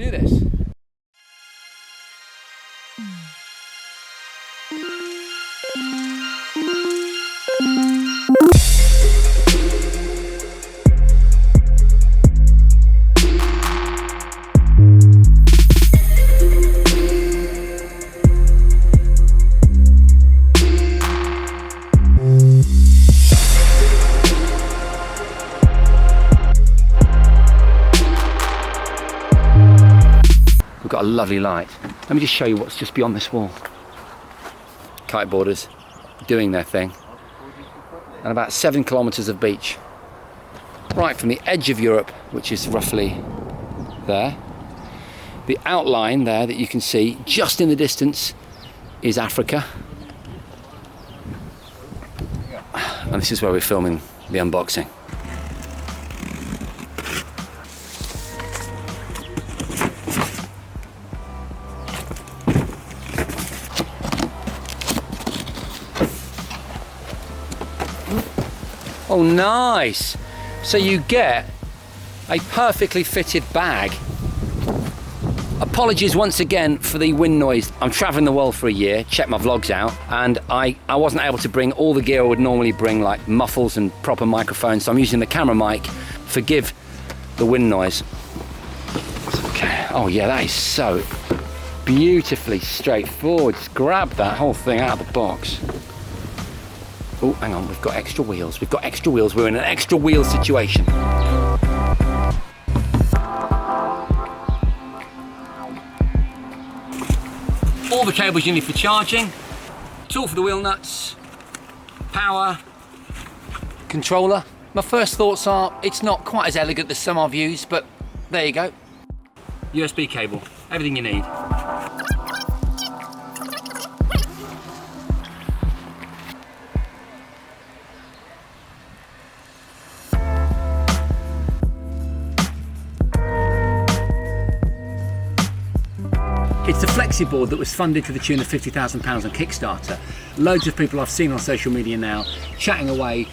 do this. Got a lovely light. Let me just show you what's just beyond this wall. Kiteboarders doing their thing. And about 7 kilometers of beach. Right from the edge of Europe, which is roughly there. The outline there that you can see just in the distance is Africa. And this is where we're filming the unboxing. Oh, nice. So you get a perfectly fitted bag. Apologies once again for the wind noise. I'm traveling the world for a year, check my vlogs out, and I wasn't able to bring all the gear I would normally bring, like muffles and proper microphones, so I'm using the camera mic. Forgive the wind noise. Okay. Oh yeah, that is so beautifully straightforward. Just grab that whole thing out of the box. Oh, hang on, we've got extra wheels. We've got extra wheels. We're in an extra wheel situation. All the cables you need for charging. Tool for the wheel nuts. Power. Controller. My first thoughts are, it's not quite as elegant as some I've used, but there you go. USB cable. Everything you need. It's the Flex-Eboard that was funded to the tune of £50,000 on Kickstarter. Loads of people I've seen on social media now chatting away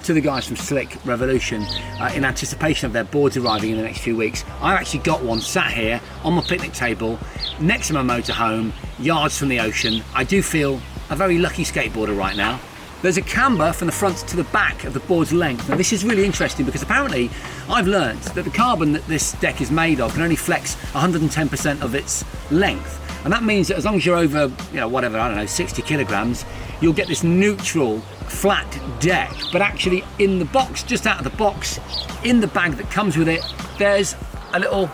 to the guys from Slick Revolution in anticipation of their boards arriving in the next few weeks. I've actually got one sat here on my picnic table next to my motorhome, yards from the ocean. I do feel a very lucky skateboarder right now. There's a camber from the front to the back of the board's length. Now this is really interesting because apparently I've learned that the carbon that this deck is made of can only flex 110% of its length. And that means that as long as you're over, you know, whatever, I don't know, 60 kilograms, you'll get this neutral, flat deck. But actually in the box, just out of the box, in the bag that comes with it, there's a little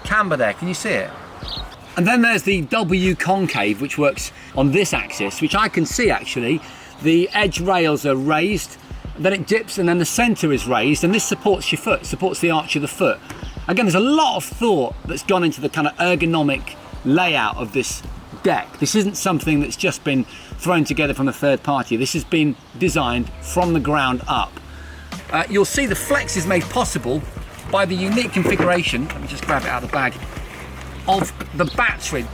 camber there. Can you see it? And then there's the W concave, which works on this axis, which I can see actually. The edge rails are raised, then it dips, and then the center is raised, and this supports your foot, supports the arch of the foot. Again, there's a lot of thought that's gone into the kind of ergonomic layout of this deck. This isn't something that's just been thrown together from a third party. This has been designed from the ground up. You'll see the flex is made possible by the unique configuration, let me just grab it out of the bag, of the battery.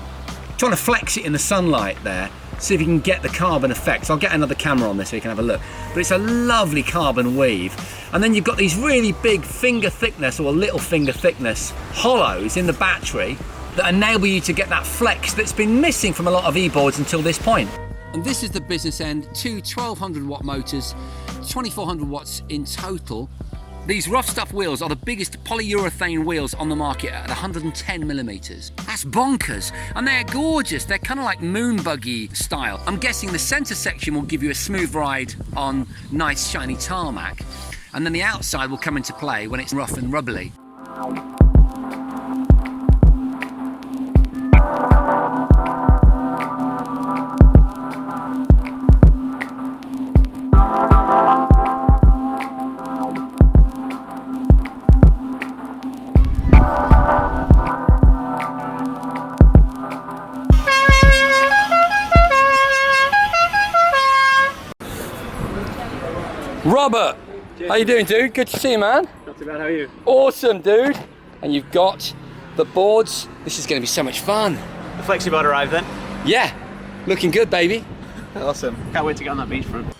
Trying to flex it in the sunlight there, see if you can get the carbon effects. I'll get another camera on this so you can have a look. But it's a lovely carbon weave. And then you've got these really big finger thickness or little finger thickness hollows in the battery that enable you to get that flex that's been missing from a lot of e-boards until this point. And this is the business end, two 1200 watt motors, 2400 watts in total. These rough stuff wheels are the biggest polyurethane wheels on the market at 110 millimeters. That's bonkers, and they're gorgeous. They're kind of like moon buggy style. I'm guessing the center section will give you a smooth ride on nice shiny tarmac, and then the outside will come into play when it's rough and rubbly. Robert, how you doing, dude? Good to see you, man. Not too bad, how are you? Awesome, dude. And you've got the boards. This is going to be so much fun. The Flex-Eboard arrived then? Yeah, looking good, baby. Awesome. Can't wait to get on that beachfront.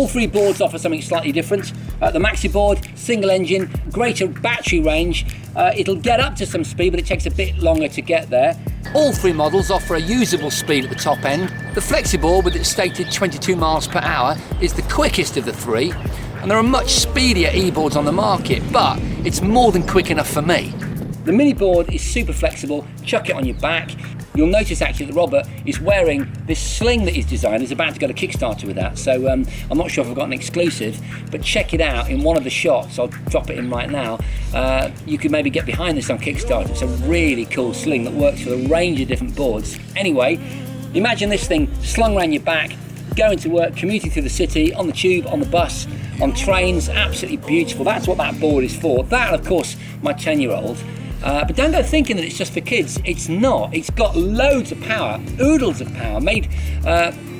All three boards offer something slightly different. The Max-Eboard, single engine, greater battery range. It'll get up to some speed, but it takes a bit longer to get there. All three models offer a usable speed at the top end. The Flex-Eboard, with its stated 22 miles per hour, is the quickest of the three. And there are much speedier e-boards on the market, but it's more than quick enough for me. The Min-Eboard is super flexible. Chuck it on your back. You'll notice actually that Robert is wearing this sling that he's designed. He's about to go to Kickstarter with that, so I'm not sure if I've got an exclusive, but check it out in one of the shots. I'll drop it in right now. You can maybe get behind this on Kickstarter. It's a really cool sling that works for a range of different boards. Anyway, imagine this thing slung around your back, going to work, commuting through the city, on the tube, on the bus, on trains. Absolutely beautiful. That's what that board is for. That, of course, my 10-year-old. But don't go thinking that it's just for kids. It's not. It's got loads of power, oodles of power, made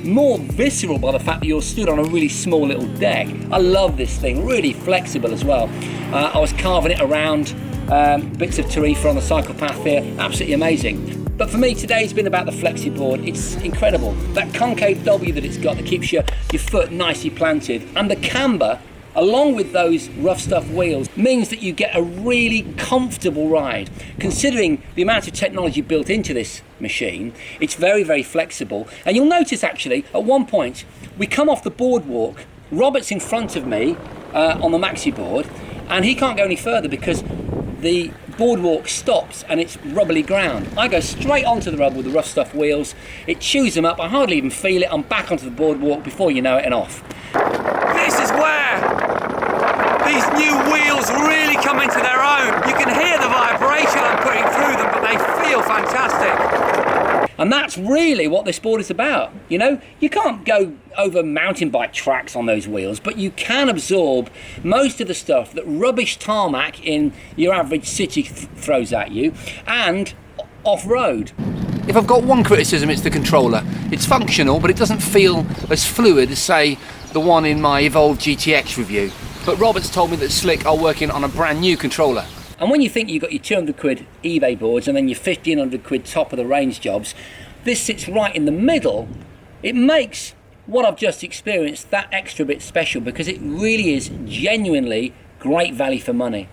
more visceral by the fact that you're stood on a really small little deck. I love this thing, really flexible as well. I was carving it around bits of tarifa on the cycle path here, absolutely amazing. But for me, today's been about the Flex-Eboard. It's incredible. That concave W that it's got that keeps your foot nicely planted, and the camber, along with those rough stuff wheels, means that you get a really comfortable ride. Considering the amount of technology built into this machine, it's very, very flexible. And you'll notice actually, at one point, we come off the boardwalk, Robert's in front of me on the Max-Eboard, and he can't go any further because the boardwalk stops and it's rubbly ground. I go straight onto the rubber with the rough stuff wheels, it chews them up, I hardly even feel it, I'm back onto the boardwalk before you know it and off. This is where these new wheels really come into their own. You can hear the vibration I'm putting through them, but they feel fantastic. And that's really what this board is about. You know, you can't go over mountain bike tracks on those wheels, but you can absorb most of the stuff that rubbish tarmac in your average city throws at you, and off-road. If I've got one criticism, it's the controller. It's functional, but it doesn't feel as fluid as, say, the one in my Evolve GTX review. But Robert's told me that Slick are working on a brand new controller. And when you think you've got your 200 quid eBay boards and then your 1500 quid top of the range jobs, this sits right in the middle. It makes what I've just experienced that extra bit special because it really is genuinely great value for money.